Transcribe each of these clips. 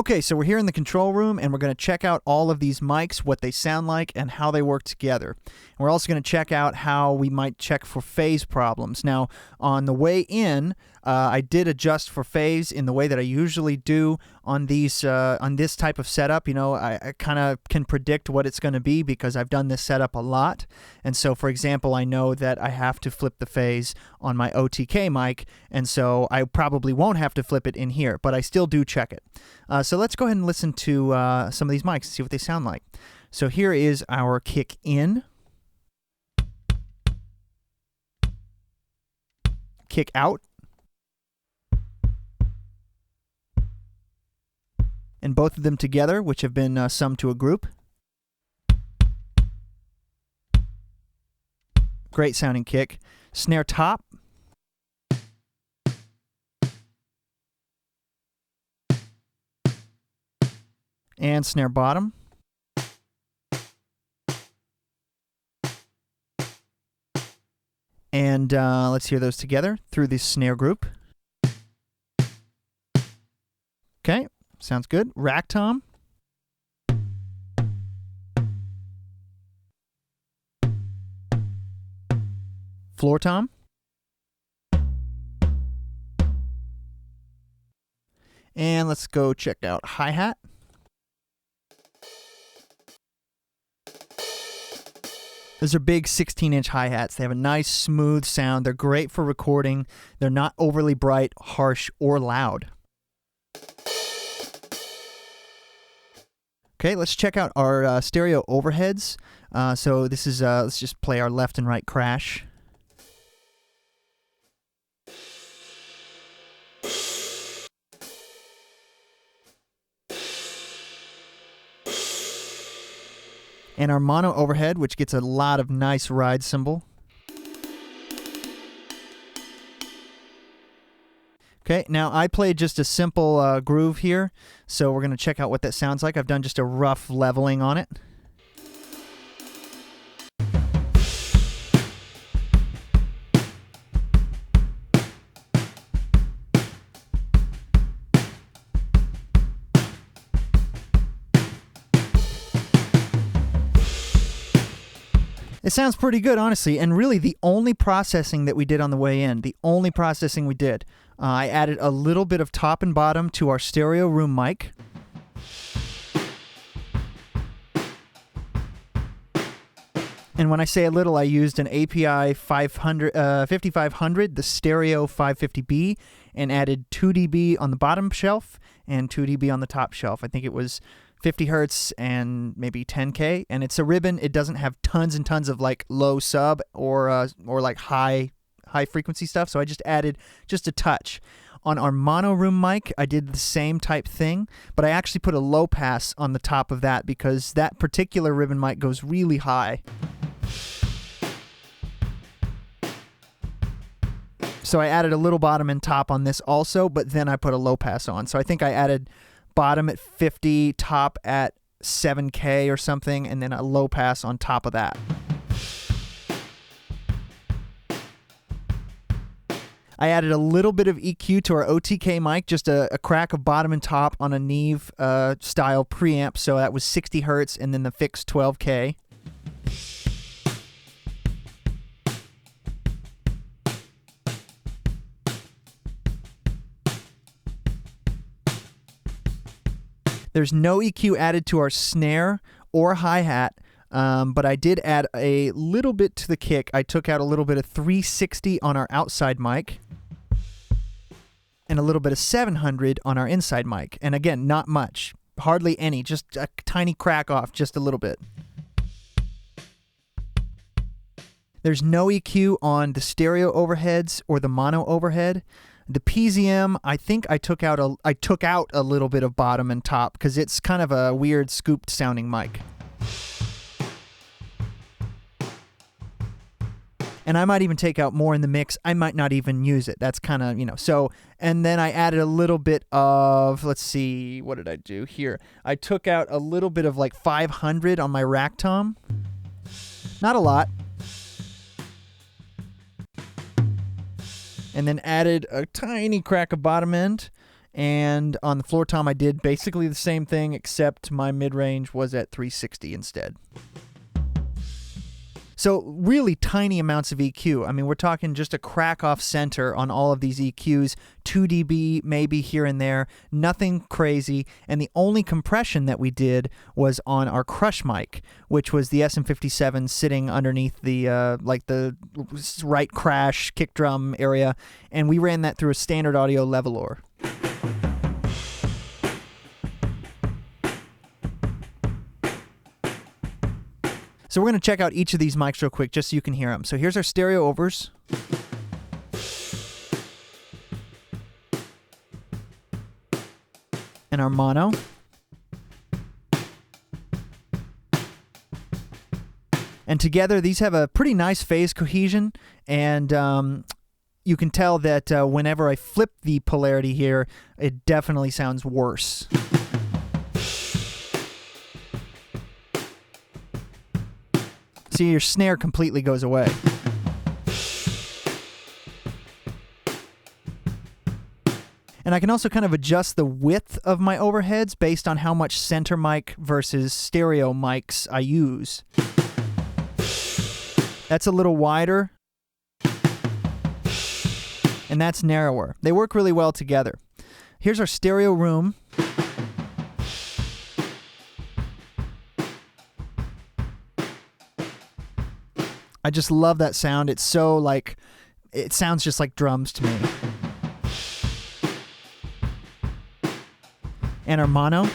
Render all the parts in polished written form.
Okay, so we're here in the control room, and we're going to check out all of these mics, what they sound like, and how they work together. And we're also going to check out how we might check for phase problems. Now, on the way in, I did adjust for phase in the way that I usually do on these on this type of setup. You know, I kind of can predict what it's going to be because I've done this setup a lot. And so, for example, I know that I have to flip the phase on my OTK mic, and so I probably won't have to flip it in here, but I still do check it. So let's go ahead and listen to some of these mics and see what they sound like. So here is our kick in, kick out, and both of them together, which have been summed to a group. Great sounding kick. Snare top. And snare bottom. And let's hear those together through this snare group. Okay, sounds good. Rack tom. Floor tom. And let's go check out hi-hat. Those are big 16-inch hi-hats. They have a nice, smooth sound. They're great for recording. They're not overly bright, harsh, or loud. Okay, let's check out our stereo overheads. So this is, let's just play our left and right crash. And our mono overhead, which gets a lot of nice ride cymbal. Okay, now I played just a simple groove here, so we're going to check out what that sounds like. I've done just a rough leveling on it. It sounds pretty good, honestly, and really the only processing that we did on the way in, I added a little bit of top and bottom to our stereo room mic. And when I say a little, I used an API 5500, the stereo 550B, and added 2 dB on the bottom shelf and 2 dB on the top shelf. I think it was 50 hertz and maybe 10K, and it's a ribbon. It doesn't have tons and tons of like low sub or like high frequency stuff, so I just added just a touch. On our mono room mic, I did the same type thing, but I actually put a low pass on the top of that because that particular ribbon mic goes really high. So I added a little bottom and top on this also, but then I put a low pass on. So I think I added bottom at 50, top at 7K or something, and then a low pass on top of that. I added a little bit of EQ to our OTK mic, just a crack of bottom and top on a Neve style preamp, so that was 60 hertz and then the fixed 12K. There's no EQ added to our snare or hi-hat, but I did add a little bit to the kick. I took out a little bit of 360 on our outside mic and a little bit of 700 on our inside mic. And again, not much, hardly any, just a tiny crack off, just a little bit. There's no EQ on the stereo overheads or the mono overhead. The PZM, I think I took out a little bit of bottom and top because it's kind of a weird scooped sounding mic. And I might even take out more in the mix. I might not even use it. That's kind of, so, and then I added a little bit of, let's see, what did I do here? I took out a little bit of like 500 on my rack tom. Not a lot. And then added a tiny crack of bottom end And on the floor tom, I did basically the same thing, except my mid-range was at 360 instead. So really tiny amounts of EQ. I mean, we're talking just a crack off center on all of these EQs, 2 dB maybe here and there, nothing crazy. And the only compression that we did was on our crush mic, which was the SM57 sitting underneath the like the right crash kick drum area, and we ran that through a standard audio leveler. So we're going to check out each of these mics real quick just so you can hear them. So here's our stereo overs. And our mono. And together these have a pretty nice phase cohesion, and you can tell that whenever I flip the polarity here, it definitely sounds worse. See, your snare completely goes away. And I can also kind of adjust the width of my overheads based on how much center mic versus stereo mics I use. That's a little wider, and that's narrower. They work really well together. Here's our stereo room. I just love that sound. It's so like, it sounds just like drums to me. And our mono.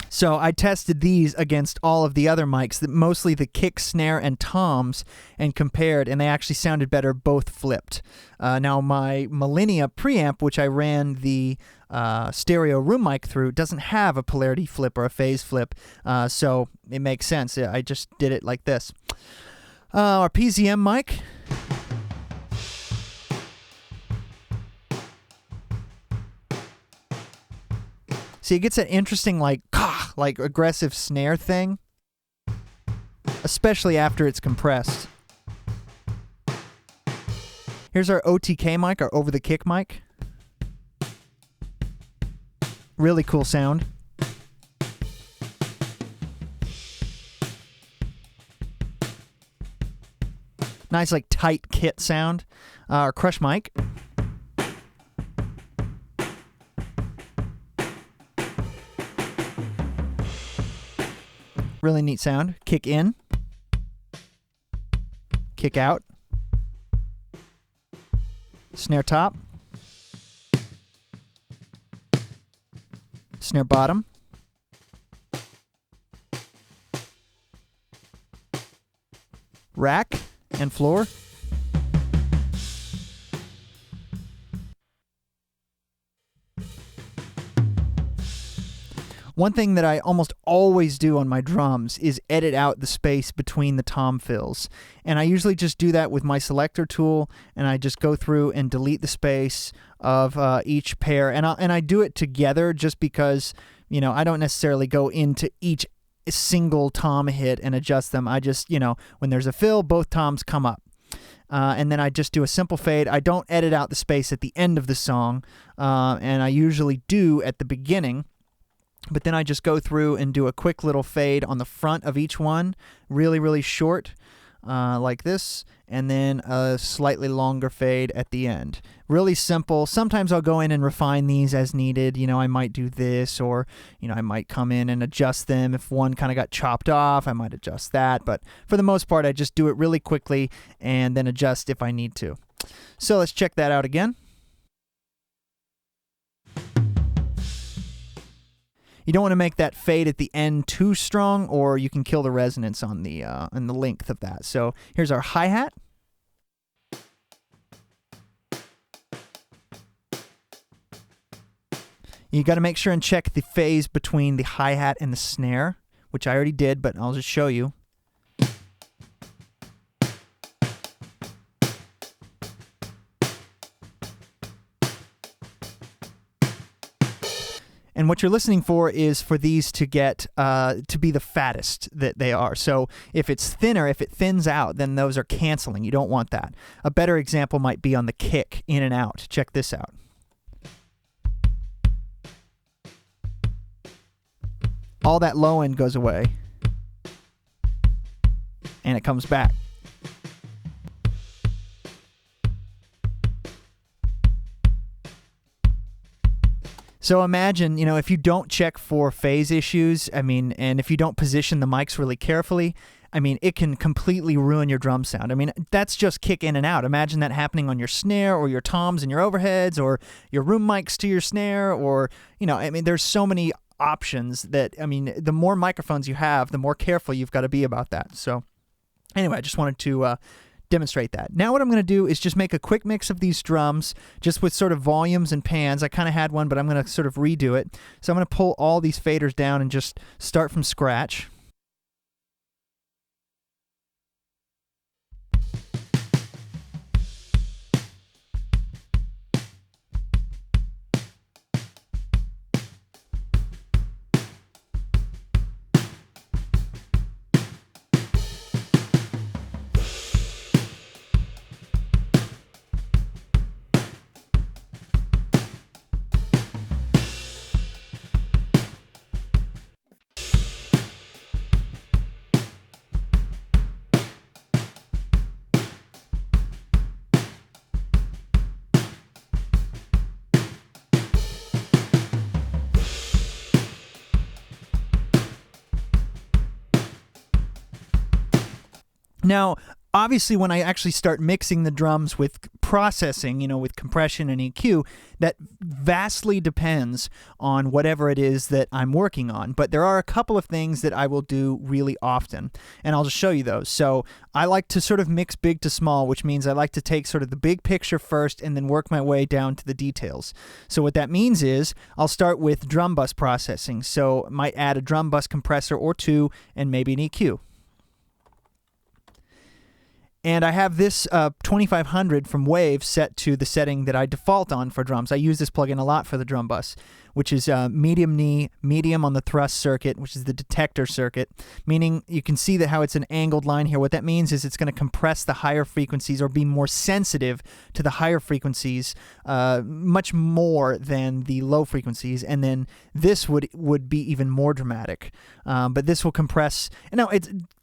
So I tested these against all of the other mics, mostly the kick, snare, and toms, and compared, and they actually sounded better both flipped. Now my Millennia preamp, which I ran the stereo room mic through, doesn't have a polarity flip or a phase flip, so it makes sense. I just did it like this. Our PZM mic. See, it gets that interesting, like aggressive snare thing, especially after it's compressed. Here's our OTK mic, our over the kick mic. Really cool sound. Nice, like tight kit sound. Our crush mic. Really neat sound. Kick in. Kick out. Snare top. Snare bottom. Rack and floor. One thing that I almost always do on my drums is edit out the space between the tom fills. And I usually just do that with my selector tool, and I just go through and delete the space of each pair. And I do it together just because, you know, I don't necessarily go into each single tom hit and adjust them. I just, you know, when there's a fill, both toms come up. And then I just do a simple fade. I don't edit out the space at the end of the song, and I usually do at the beginning. But then I just go through and do a quick little fade on the front of each one, really, really short, like this, and then a slightly longer fade at the end. Really simple. Sometimes I'll go in and refine these as needed. You know, I might do this, or, you know, I might come in and adjust them. If one kind of got chopped off, I might adjust that. But for the most part, I just do it really quickly and then adjust if I need to. So let's check that out again. You don't want to make that fade at the end too strong, or you can kill the resonance on the length of that. So here's our hi-hat. You got to make sure and check the phase between the hi-hat and the snare, which I already did, but I'll just show you. And what you're listening for is for these to get to be the fattest that they are. So if it's thinner, if it thins out, then those are canceling. You don't want that. A better example might be on the kick, in and out. Check this out. All that low end goes away, and it comes back. So imagine, if you don't check for phase issues, and if you don't position the mics really carefully, it can completely ruin your drum sound. That's just kick in and out. Imagine that happening on your snare or your toms and your overheads or your room mics to your snare or, there's so many options that, the more microphones you have, the more careful you've got to be about that. So anyway, I just wanted to demonstrate that. Now what I'm going to do is just make a quick mix of these drums just with sort of volumes and pans. I kind of had one, but I'm going to sort of redo it. So I'm going to pull all these faders down and just start from scratch. Now, obviously, when I actually start mixing the drums with processing, with compression and EQ, that vastly depends on whatever it is that I'm working on. But there are a couple of things that I will do really often, and I'll just show you those. So I like to sort of mix big to small, which means I like to take sort of the big picture first and then work my way down to the details. So what that means is I'll start with drum bus processing. So I might add a drum bus compressor or two and maybe an EQ. And I have this 2500 from Wave set to the setting that I default on for drums. I use this plugin a lot for the drum bus, which is medium knee, medium on the thrust circuit, which is the detector circuit, meaning you can see that how it's an angled line here. What that means is it's going to compress the higher frequencies or be more sensitive to the higher frequencies much more than the low frequencies, and then this would be even more dramatic. But this will compress. Now,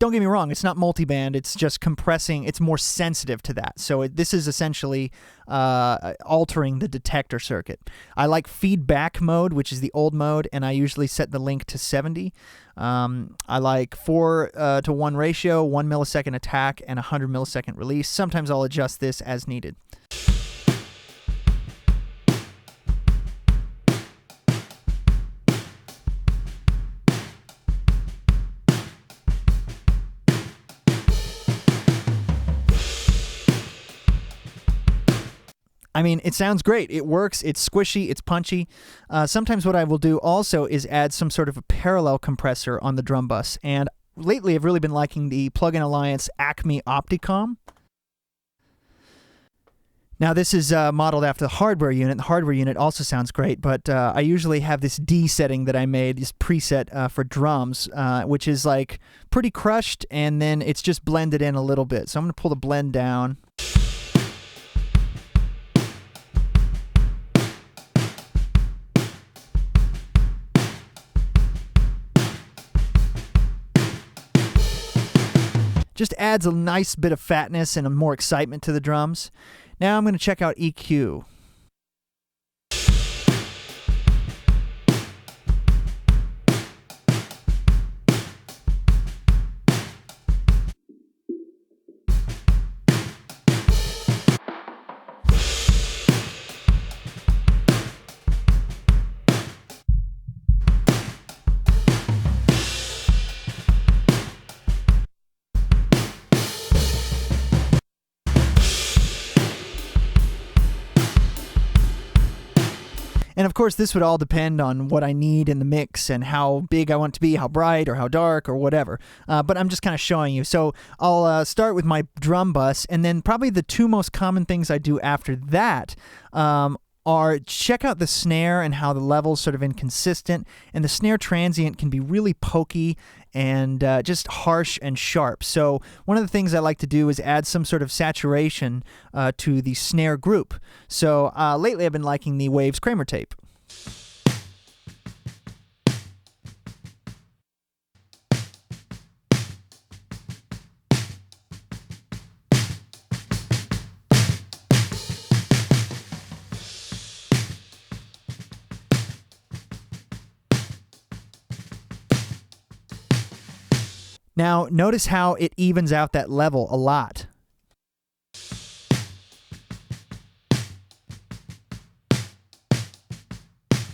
don't get me wrong, it's not multiband, it's just compressing. It's more sensitive to that. So this is essentially altering the detector circuit. I like feedback mode, which is the old mode, and I usually set the link to 70. I like 4 to 1 ratio, 1 millisecond attack, and 100 millisecond release. Sometimes I'll adjust this as needed. It sounds great. It works. It's squishy. It's punchy. Sometimes what I will do also is add some sort of a parallel compressor on the drum bus. And lately I've really been liking the Plugin Alliance Acme Opticom. Now this is modeled after the hardware unit. The hardware unit also sounds great, but I usually have this D setting that I made, this preset for drums, which is like pretty crushed, and then it's just blended in a little bit. So I'm going to pull the blend down. Just adds a nice bit of fatness and more excitement to the drums. Now I'm going to check out EQ. And of course, this would all depend on what I need in the mix and how big I want it to be, how bright or how dark or whatever. But I'm just kind of showing you. So I'll start with my drum bus, and then probably the two most common things I do after that are check out the snare and how the level's sort of inconsistent, and the snare transient can be really pokey and just harsh and sharp. So one of the things I like to do is add some sort of saturation to the snare group. So lately I've been liking the Waves Kramer tape. Now, notice how it evens out that level a lot.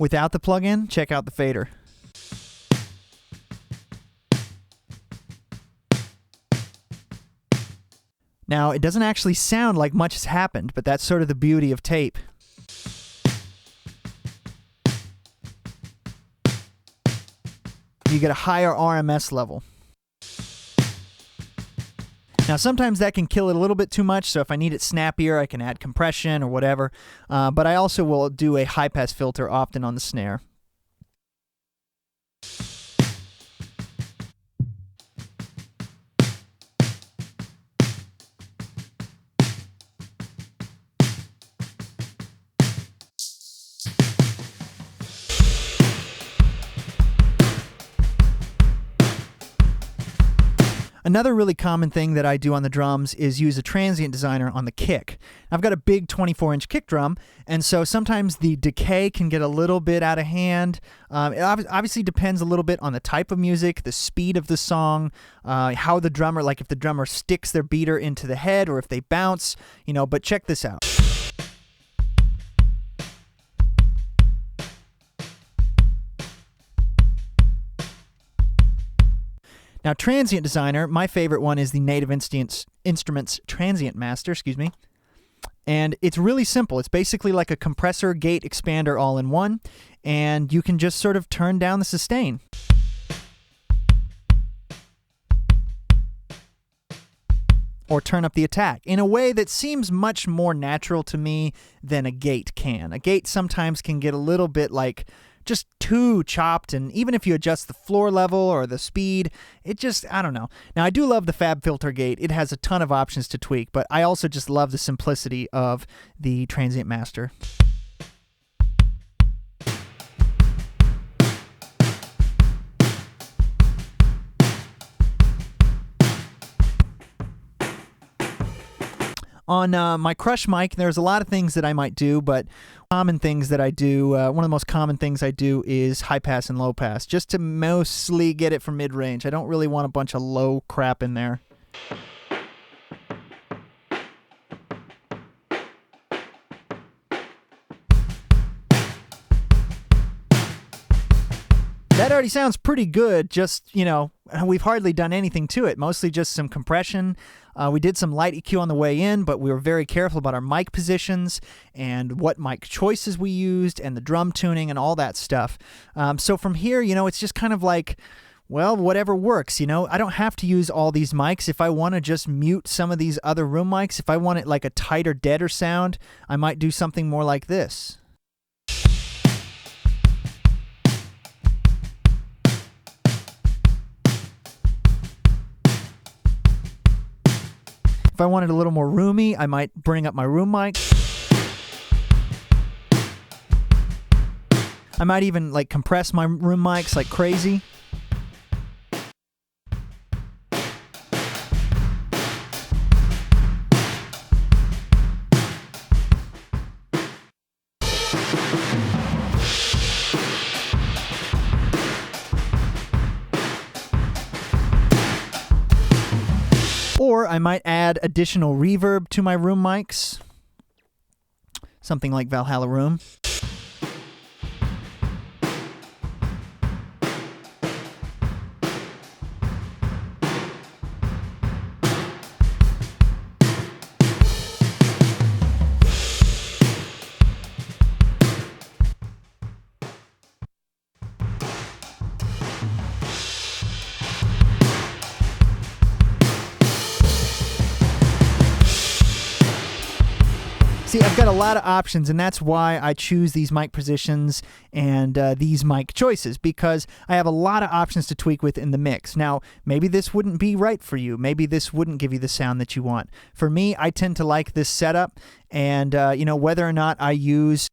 Without the plugin, check out the fader. Now, it doesn't actually sound like much has happened, but that's sort of the beauty of tape. You get a higher RMS level. Now, sometimes that can kill it a little bit too much, so if I need it snappier, I can add compression or whatever. But I also will do a high-pass filter often on the snare. Another really common thing that I do on the drums is use a Transient Designer on the kick. I've got a big 24-inch kick drum, and so sometimes the decay can get a little bit out of hand. It obviously depends a little bit on the type of music, the speed of the song, how the drummer, like if the drummer sticks their beater into the head or if they bounce, but check this out. Now, Transient Designer, my favorite one is the Native Instruments Transient Master, and it's really simple. It's basically like a compressor gate expander all in one, and you can just sort of turn down the sustain. Or turn up the attack in a way that seems much more natural to me than a gate can. A gate sometimes can get a little bit like just too chopped, and even if you adjust the floor level or the speed, it just, I don't know. Now, I do love the Fab Filter gate. It has a ton of options to tweak, but I also just love the simplicity of the Transient Master. On my Crush mic, there's a lot of things that I might do, but common things that I do, one of the most common things I do is high pass and low pass, just to mostly get it for mid-range. I don't really want a bunch of low crap in there. That already sounds pretty good, just, we've hardly done anything to it, mostly just some compression. We did some light EQ on the way in, but we were very careful about our mic positions and what mic choices we used and the drum tuning and all that stuff. So from here, it's just kind of like, well, whatever works, I don't have to use all these mics. If I want to just mute some of these other room mics, if I want it like a tighter, deader sound, I might do something more like this. If I wanted a little more roomy, I might bring up my room mic. I might even compress my room mics like crazy. Or I might add additional reverb to my room mics, something like Valhalla Room. See, I've got a lot of options, and that's why I choose these mic positions and these mic choices, because I have a lot of options to tweak with in the mix. Now, maybe this wouldn't be right for you. Maybe this wouldn't give you the sound that you want. For me, I tend to like this setup, and whether or not I use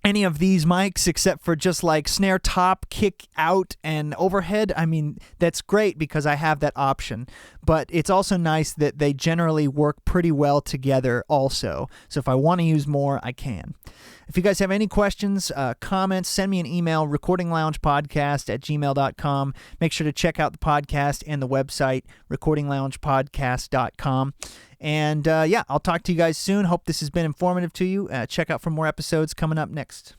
any of these mics except for just like snare top, kick out, and overhead, I mean, that's great because I have that option. But it's also nice that they generally work pretty well together also. So if I want to use more, I can. If you guys have any questions, comments, send me an email, recordingloungepodcast@gmail.com. Make sure to check out the podcast and the website, recordingloungepodcast.com. And I'll talk to you guys soon. Hope this has been informative to you. Check out for more episodes coming up next.